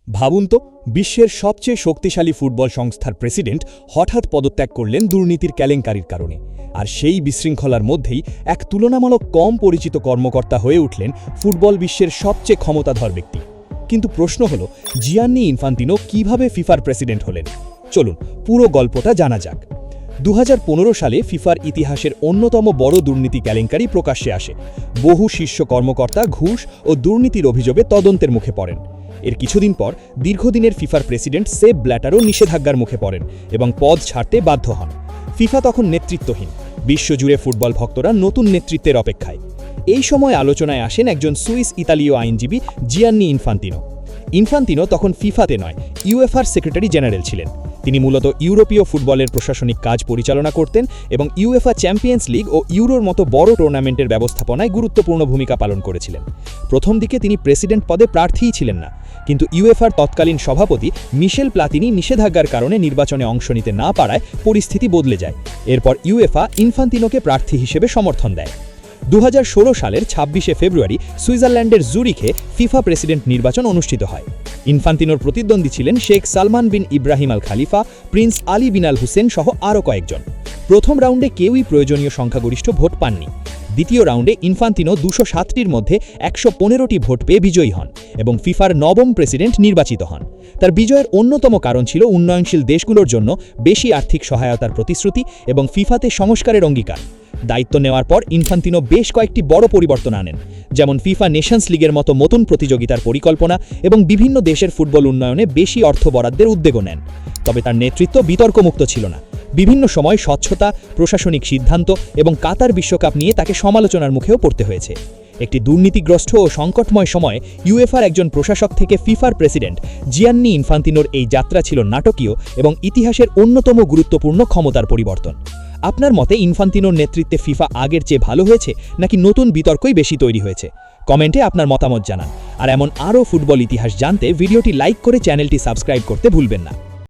ভাবুন তো, বিশ্বের সবচেয়ে শক্তিশালী ফুটবল সংস্থার প্রেসিডেন্ট হঠাৎ পদত্যাগ করলেন দুর্নীতির কেলেঙ্কারির কারণে। আর সেই বিশৃঙ্খলার মধ্যেই এক তুলনামূলক কম পরিচিত কর্মকর্তা হয়ে উঠলেন ফুটবল বিশ্বের সবচেয়ে ক্ষমতাধর ব্যক্তি। কিন্তু প্রশ্ন হল, জিয়ান্নি ইনফান্তিনো কিভাবে ফিফার প্রেসিডেন্ট হলেন? চলুন পুরো গল্পটা জানা যাক। 2015 সালে ফিফার ইতিহাসের অন্যতম বড় দুর্নীতি কেলেঙ্কারি প্রকাশ্যে আসে। বহু শীর্ষ কর্মকর্তা ঘুষ ও দুর্নীতির অভিযোগে তদন্তের মুখে পড়েন। এর কিছুদিন পর দীর্ঘদিনের ফিফার প্রেসিডেন্ট সেপ ব্ল্যাটারও নিষেধাজ্ঞার মুখে পড়েন এবং পদ ছাড়তে বাধ্য হন। ফিফা তখন নেতৃত্বহীন। বিশ্বজুড়ে ফুটবল ভক্তরা নতুন নেতৃত্বের অপেক্ষায়। এই সময় আলোচনায় আসেন একজন সুইস ইতালীয় আইনজীবী জিয়ান্নি ইনফান্তিনো। ইনফান্তিনো তখন ফিফাতে নয়, ইউএফার সেক্রেটারি জেনারেল ছিলেন। তিনি মূলত ইউরোপীয় ফুটবলের প্রশাসনিক কাজ পরিচালনা করতেন এবং ইউএফা চ্যাম্পিয়ন্স লিগ ও ইউরোর মতো বড় টুর্নামেন্টের ব্যবস্থাপনায় গুরুত্বপূর্ণ ভূমিকা পালন করেছিলেন। প্রথম দিকে তিনি প্রেসিডেন্ট পদে প্রার্থীই ছিলেন না, কিন্তু ইউএফার তৎকালীন সভাপতি মিশেল প্লাতিনি নিষেধাজ্ঞার কারণে নির্বাচনে অংশ নিতে না পারায় পরিস্থিতি বদলে যায়। এরপর ইউএফা ইনফান্তিনোকে প্রার্থী হিসেবে সমর্থন দেয়। 2016 সালের 26শে ফেব্রুয়ারি সুইজারল্যান্ডের জুরিখে ফিফা প্রেসিডেন্ট নির্বাচন অনুষ্ঠিত হয়। ইনফান্তিনোর প্রতিদ্বন্দ্বী ছিলেন শেখ সালমান বিন ইব্রাহিম আল খালিফা, প্রিন্স আলী বিন আল হুসেন সহ আরও কয়েকজন। প্রথম রাউন্ডে কেউই প্রয়োজনীয় সংখ্যাগরিষ্ঠ ভোট পাননি। দ্বিতীয় রাউন্ডে ইনফান্তিনো 260টির মধ্যে 115টি ভোট পেয়ে বিজয়ী হন এবং ফিফার নবম প্রেসিডেন্ট নির্বাচিত হন। তার বিজয়ের অন্যতম কারণ ছিল উন্নয়নশীল দেশগুলোর জন্য বেশি আর্থিক সহায়তার প্রতিশ্রুতি এবং ফিফাতে সংস্কারের অঙ্গীকার। দায়িত্ব নেওয়ার পর ইনফান্তিনো বেশ কয়েকটি বড় পরিবর্তন আনেন, যেমন ফিফা নেশনস লিগের মতো নতুন প্রতিযোগিতার পরিকল্পনা এবং বিভিন্ন দেশের ফুটবল উন্নয়নে বেশি অর্থ বরাদ্দের উদ্যোগও নেন। তবে তার নেতৃত্ব বিতর্কমুক্ত ছিল না। বিভিন্ন সময় স্বচ্ছতা, প্রশাসনিক সিদ্ধান্ত এবং কাতার বিশ্বকাপ নিয়ে তাকে সমালোচনার মুখেও পড়তে হয়েছে। একটি দুর্নীতিগ্রস্ত ও সংকটময় সময়ে ইউএফার একজন প্রশাসক থেকে ফিফার প্রেসিডেন্ট জিয়ান্নি ইনফান্তিনোর এই যাত্রা ছিল নাটকীয় এবং ইতিহাসের অন্যতম গুরুত্বপূর্ণ ক্ষমতার পরিবর্তন। আপনার মতে ইনফান্তিনোর নেতৃত্বে ফিফা আগের চেয়ে ভালো হয়েছে নাকি নতুন বিতর্কই বেশি তৈরি হয়েছে? কমেন্টে আপনার মতামত জানান। আর এমন আরও ফুটবল ইতিহাস জানতে ভিডিওটি লাইক করে চ্যানেলটি সাবস্ক্রাইব করতে ভুলবেন না।